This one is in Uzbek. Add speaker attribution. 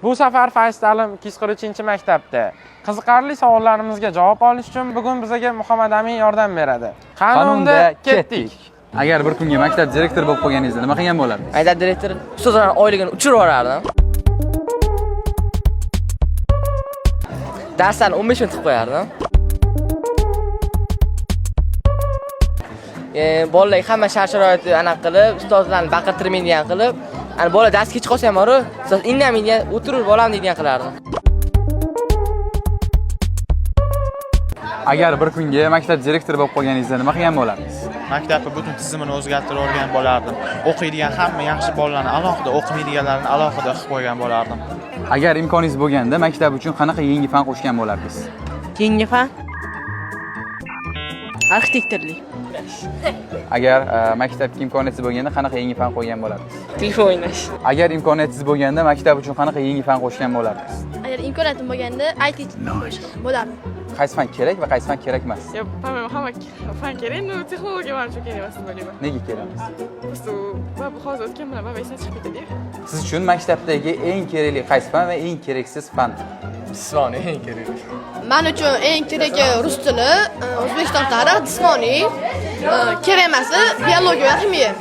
Speaker 1: Bu safar Fayz ta'lim 243-maktabda qiziqarli savollarimizga javob olish uchun bugun bizga Muhammad Amin yordam beradi. Qanunda ketdik.
Speaker 2: Agar bir kunga maktab direktori bo'lib qolganingizda nima qilgan bo'lardingiz?
Speaker 3: Maktab direktori ustozlarning oyligini uchirib yuborardim. Darslarni 15 minut qilib qo'yardim. Bolalarga hamma shart-sharoitni aniq qilib, ustozlarni baqirtirmaydigan qilib, ani bola dars kech qolsa ham bor, ustoz indamaydigan o'tirib bolam deydigan qilardim.
Speaker 2: Agar bir kunga maktab direktori bo'lib qolganingizda nima qilgan bo'lardingiz?
Speaker 4: Maktabni butun tizimini o'zgartirib o'rgan bo'lardim. O'qiydigan hamma yaxshi bolalarni alohida, o'qimaydiganlarni alohida qilib qo'ygan bo'lardim.
Speaker 2: Agar imkoningiz bo'lganda maktab uchun qanaqa yangi fan qo'shgan bo'lardingiz?
Speaker 5: Yangi fan arxitektorlik.
Speaker 2: Agar maktabga imkoniyatingiz bo'lganda qanaqa yangi fan qo'ygan bo'lardingiz?
Speaker 5: Telefon o'ynash.
Speaker 2: Agar imkoniyatingiz bo'lganda maktab uchun qanaqa yangi fan qo'shgan bo'lardingiz?
Speaker 6: Agar imkoniyatim bo'lganda IT bo'lardim.
Speaker 2: Qaysi fan kerak va qaysi fan kerak emas?
Speaker 5: Yo'q, hamma fan kerak, no texnologiya uchun kerak emas deb o'ylayman.
Speaker 2: Nega kerak emas?
Speaker 5: Просто bu hozir o'tgan bilan baba esdan chiqib ketadi.
Speaker 2: Siz uchun maktabdagi eng kerakli qaysi fan va eng keraksiz fan?
Speaker 3: Jismoniy eng kerak.
Speaker 6: Men uchun eng keragi rus tili, O'zbekiston tarix, jismoniy, kerak emasi biologiya va ximiya.